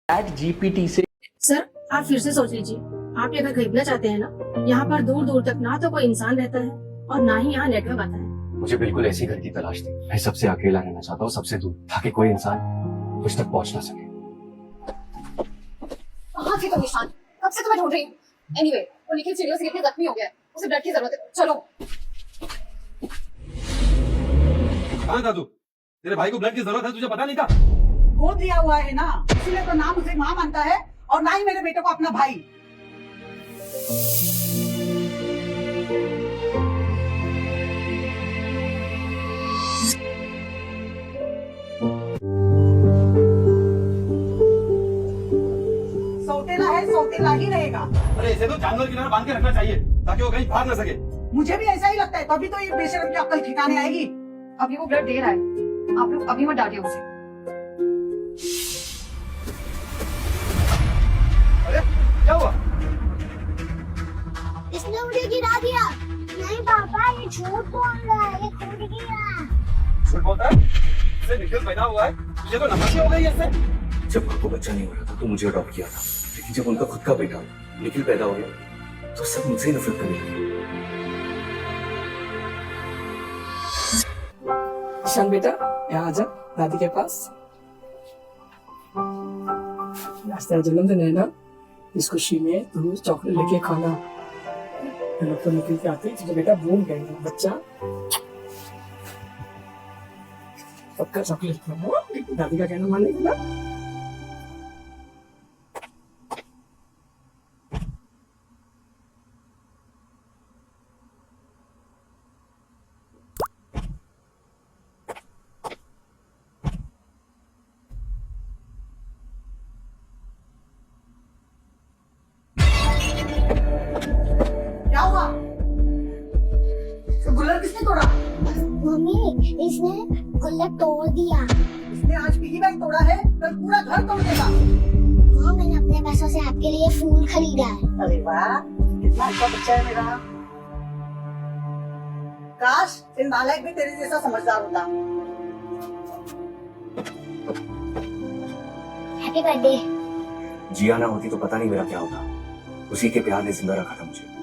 ChatGPT से। Sir आप फिर से सोच लीजिए, आप ये घर खरीदना चाहते हैं ना? यहाँ पर दूर दूर तक ना तो कोई इंसान रहता है और ना ही यहाँ नेटवर्क आता है। मुझे बिल्कुल ऐसी घर की तलाश थी। मैं सबसे अकेला रहना चाहता हूँ, सबसे दूर, ताकि कोई इंसान मुझ तक पहुँच ना सके। कहाँ थे तुम निशान? कब से तुम्हें ढूंढ रही हूँ। एनीवे, वो निखिल चिड़ियों से गिर के जख्मी हो गया है, उसे ब्लड की जरूरत है। चलो। कहाँ था तू? तेरे भाई को ब्लड की जरूरत है, तुझे पता नहीं था? गोद लिया हुआ है ना, इसलिए तो ना मुझे माँ मानता है और ना ही मेरे बेटे को अपना भाई। सौतेला है, सौतेला ही रहेगा। अरे इसे तो जानवर की तरह बांध के रखना चाहिए, ताकि वो कहीं भाग न सके। मुझे भी ऐसा ही लगता है, तभी तो ये बेशरम की अक्ल ठिकाने आएगी। अभी वो ब्लड दे रहा है, आप लोग अभी मत डांटिए उसे। अरे क्या हुआ? इसने मुझे गिरा दिया। नहीं पापा, ये झूठ बोल रहा है, ये खुद गिरा। झूठ बोलता है? इससे निखिल पैदा हुआ है, तुझे तो नफरत हो गई है इससे। जब माँ को बच्चा नहीं हो रहा था तो मुझे अडॉप्ट किया था, लेकिन जब उनका खुद का बेटा निखिल पैदा हो गया तो सब मुझसे ही नफरत करने लगे। ईशान बेटा, यहाँ आजा दादी के पास। आज तेरा जन्मदिन है ना, इस खुशी में तू चॉकलेट लेके खाना। लोग तो निकल के आते तुझे बेटा भूल गए बच्चा। पक्का चॉकलेट खाना, दादी का कहना मानेगा ना? क्या हुआ? तो गुल्लक किसने तोड़ा? मम्मी, इसने गुल्लक तोड़ दिया। इसने आज पिगी बैंक तोड़ा है, कल पूरा घर तोड़ देगा। हाँ, मैंने अपने पैसों से आपके लिए फूल खरीदा है। अरे वाह, कितना अच्छा बच्चा है मेरा। काश इन नालायक भी तेरे जैसा समझदार होता। Happy birthday. जिया ना होती तो पता नहीं मेरा क्या होता। उसी के प्यार ने जिंदा रखा था मुझे।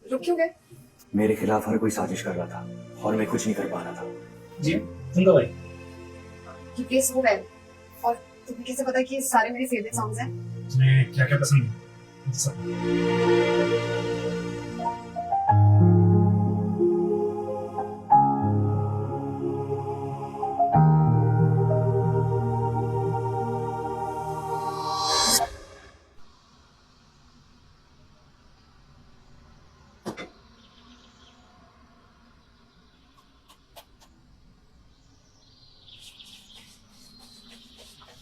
रुक क्यों गए? मेरे खिलाफ हर कोई साजिश कर रहा था और मैं कुछ नहीं कर पा रहा था। जी सुन दो भाई। ये केस हो गए और तुम्हें कैसे पता कि ये सारे मेरे फेवरेट सॉन्ग्स हैं? तुम्हें क्या क्या पसंद है सब?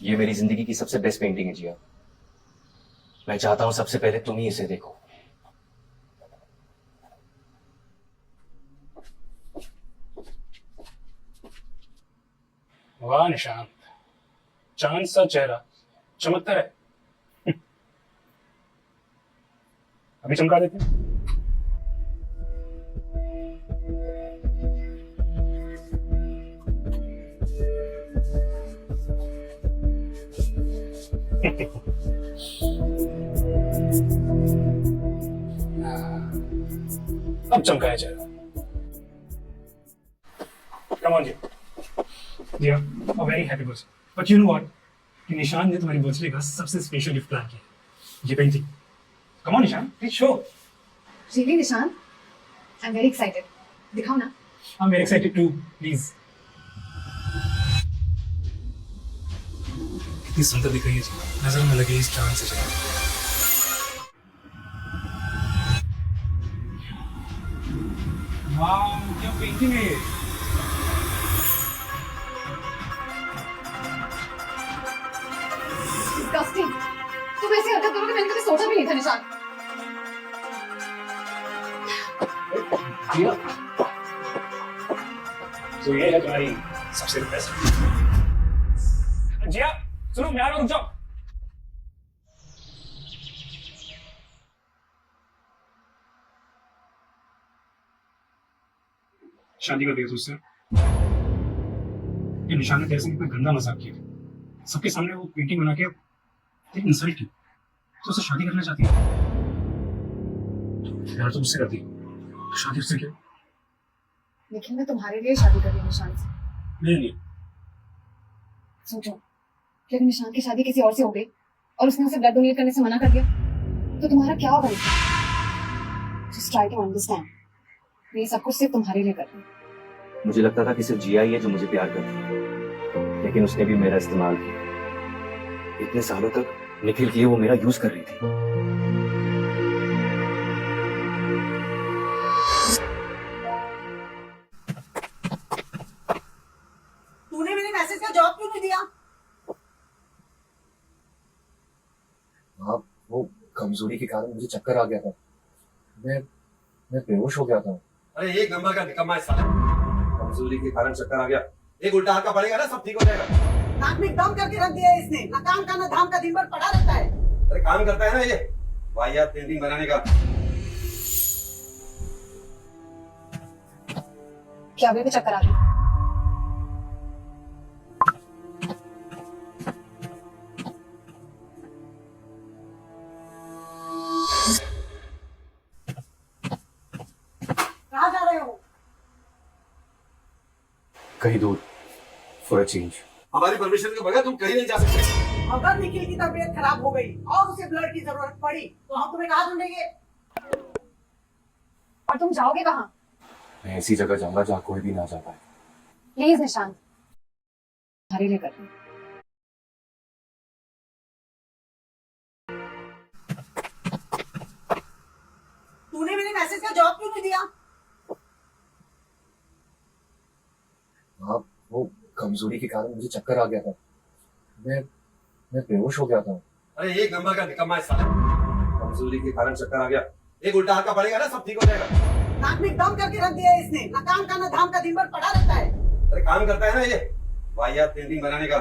ये मेरी जिंदगी की सबसे बेस्ट पेंटिंग है जिया। मैं चाहता हूं सबसे पहले तुम ही इसे देखो। वाह निशांत, चांद सा चेहरा, चमकता है। अभी चमका देते हैं। अब चमकाया चेहरा। कम ऑन जी। Dear, a very happy birthday. But you know what? कि निशान ने तुम्हारी बर्थडे का सबसे स्पेशल गिफ्ट प्लान किया, ये painting. Come on Nishan, please show. Really Nishan? I am very excited. दिखाओ ना। I am very excited too, please. कितनी सुंदर दिख रही है जी, नजर में लगे इस चांद से चला। वाह, क्या पेंटिंग है ये। डिस्गस्टिंग। तुम ऐसी हरकत करोगे मैंने कभी सोचा भी नहीं था निशान। जिया, तो ये है तुम्हारी सबसे बेस्ट। जिया सुनो, मैं आ रहा हूं, रुक जाओ। शादी कर दिया तुझसे। ये निशान ने तेरे से इतना गंदा मजाक किया, सबके सामने वो पेंटिंग बना के तेरी इंसल्ट की, तो उससे शादी करना चाहती है। यार तुम उससे करती तो शादी उससे क्यों? लेकिन मैं तुम्हारे लिए शादी कर रही हूँ निशान से। नहीं, सोचो कि अगर निशान की शादी किसी और से हो गई और उसने उसे ब्लड डोनेट करने से मना कर दिया तो तुम्हारा क्या होगा? जस्ट ट्राई टू अंडरस्टैंड, मैं ये सब कुछ सिर्फ तुम्हारे लिए कर रही हूँ। मुझे लगता था कि सिर्फ जिया ही है जो मुझे प्यार करती है, लेकिन उसने भी मेरा इस्तेमाल किया। इतने सालों तक निखिल की वो मेरा यूज कर रही थी। तूने मेरे मैसेज का जवाब क्यों नहीं दिया? आप वो कमजोरी के कारण मुझे चक्कर आ गया था, मैं बेहोश हो गया था। अरे एक नंबर का निकम्मा है साला, कमजोरी के कारण चक्कर आ गया। एक उल्टा हाथ का पड़ेगा ना, सब ठीक हो जाएगा। नाक में दम करके रख दिया है इसने, ना काम का ना धाम का, दिन भर पड़ा रहता है। अरे काम करता है ना ये वाहियात पेंटिंग बनाने का। क्या अभी भी चक्कर आ रही? कहाँ जा रहे हो? कहीं दूर, फॉर अ चेंज। हमारी परमिशन के बगैर तुम कहीं नहीं जा सकते। अगर निखिल की तबीयत खराब हो गई और उसे ब्लड की जरूरत पड़ी तो हम तुम्हें कहाँ ढूंढेंगे? और तुम जाओगे कहाँ? मैं ऐसी जगह जाऊंगा जहाँ कोई भी ना जा पाए। प्लीज निशान, तुम्हारे लिए कर रही हूँ। तूने मेरे मैसेज का जवाब क्यों नहीं दिया? आप वो कमजोरी के कारण मुझे चक्कर आ गया था, मैं बेहोश हो गया था। अरे एक नंबर का निकम्मा है साला, कमजोरी के कारण चक्कर आ गया। एक उल्टा हाथ का पड़ेगा ना, सब ठीक हो जाएगा। नाक में दम करके रख दिया है इसने, ना काम का ना धाम का, दिन भर पड़ा रहता है। अरे काम करता है ना ये वाहियात पेंटिंग बनाने का।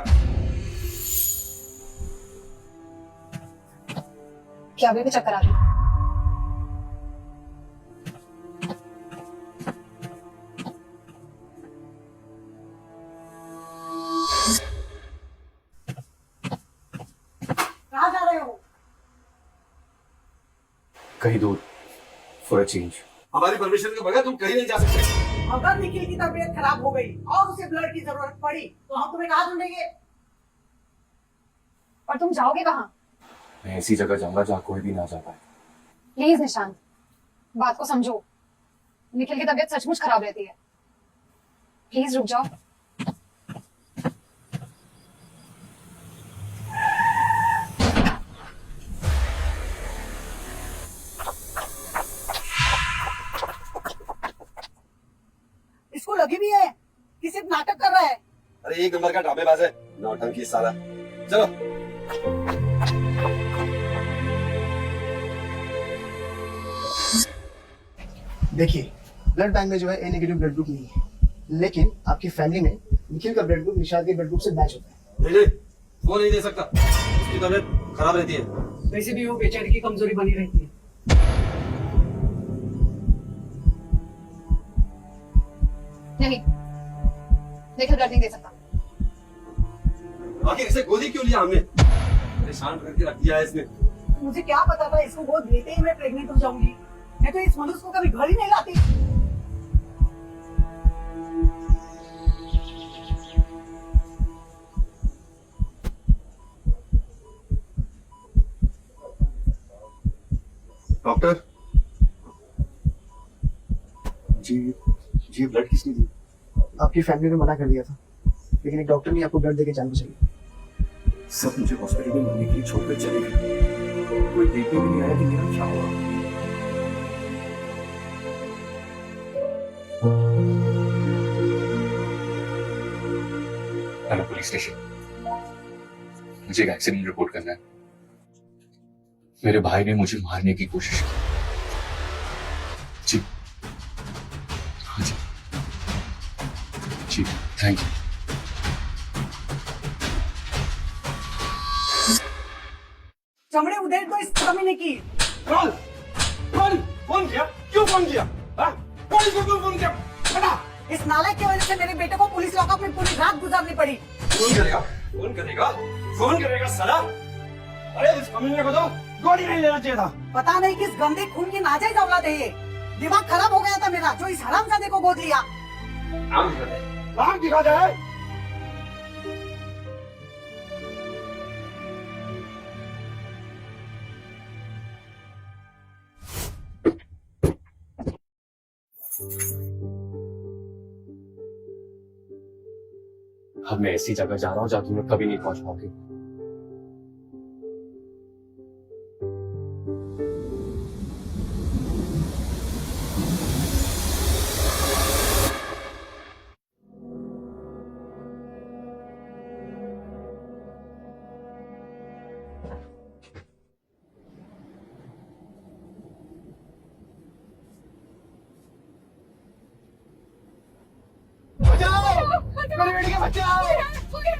क्या अभी भी चक्कर आ रही? कहाँ जा रहे हो? कहीं दूर, फॉर अ चेंज। हमारी परमिशन के बगैर तुम कहीं नहीं जा सकते। अगर निखिल की तबीयत खराब हो गई और उसे ब्लड की जरूरत पड़ी तो हम तुम्हें कहाँ ढूंढेंगे? और तुम जाओगे कहाँ? मैं ऐसी जगह जाऊंगा जहाँ कोई भी ना जा पाए। प्लीज निशांत, बात को समझो। निखिल की तबीयत सचमुच खराब रहती है, प्लीज रुक जाओ। इसको लगी भी है कि सिर्फ नाटक कर रहा है। अरे एक नंबर का ड्रामेबाज है, नौटंकी साला। चलो देखिए, ब्लड बैंक में जो है ए नेगेटिव ब्लड ग्रुप नहीं है, लेकिन आपकी फैमिली में निखिल का ब्लड ग्रुप निशाद के ब्लड ग्रुप से मैच होता है। नहीं वो नहीं दे सकता, उसकी तबीयत खराब रहती है। वैसे भी वो बेचारे की कमजोरी बनी रहती है। नहीं, निखिल ब्लड नहीं दे सकता। आखिर इसे गोली क्यों लिया हमने? परेशान करके रख दिया है इसने। मुझे क्या पता था इसको गोद देते ही मैं प्रेग्नेंट हो जाऊंगी। मैं तो इस मनुष्य को कभी घर ही नहीं लाती। डॉक्टर जी ब्लड किसने दी? आपकी फैमिली ने मना कर दिया था, लेकिन एक डॉक्टर ने आपको ब्लड देके जान बचाई। सब मुझे हॉस्पिटल में मरने के लिए छोड़कर चले गए, कोई देखने भी नहीं आया कि मेरा क्या हुआ। हेलो पुलिस स्टेशन, मुझे एक एक्सीडेंट रिपोर्ट करना है। मेरे भाई ने मुझे मारने की कोशिश की। जी जी थैंक यू। चमड़े उधेड़ दो इस कमीने की। कौन कौन फोन किया? क्यों फोन किया? हाँ? पुलिस को क्यों फोन किया? बता। इस नालायक की वजह से मेरे बेटे को पुलिस लॉकअप में पूरी रात गुजारनी पड़ी। फोन करेगा? फोन करेगा? फोन करेगा साला? अरे इस कमीने को तो गोली नहीं लेना चाहिए था। पता नहीं किस गंदे खून की नाजायज औलाद है ये। दिमाग खराब हो गया था मेरा जो इस हरामजादे को गोद लिया। नाम दिखा दे। नाम दिखा दे। अब मैं ऐसी जगह जा रहा हूँ जहाँ तुम लोग कभी नहीं पहुंच पाओगे। मेरी बेटी के बच्चे आओ प्लीज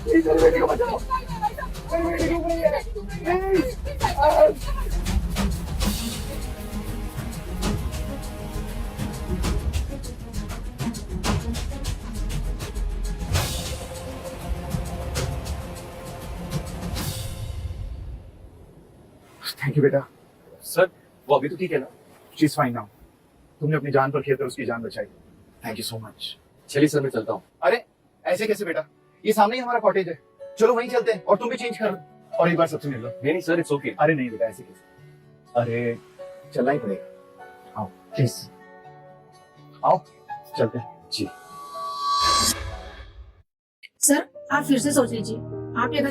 प्लीज मेरी बेटी को बचाओ मेरी बेटी को प्लीज थैंक यू बेटा सर वो अभी तो ठीक है ना? शी इज फाइन नाउ तुमने अपनी जान पर खेल कर उसकी जान बचाई थैंक यू सो मच चलिए सर मैं चलता हूँ। अरे ऐसे कैसे बेटा ये सामने ही हमारा कॉटेज है चलो वहीं चलते हैं और तुम भी चेंज कर लो और एक बार सबसे मिल लो नहीं नहीं सर इट्स ओके। अरे नहीं बेटा ऐसे कैसे अरे चलना ही पड़ेगा आओ प्लीज आओ चलते हैं जी सर आप फिर से सोच लीजिए। आप ये घर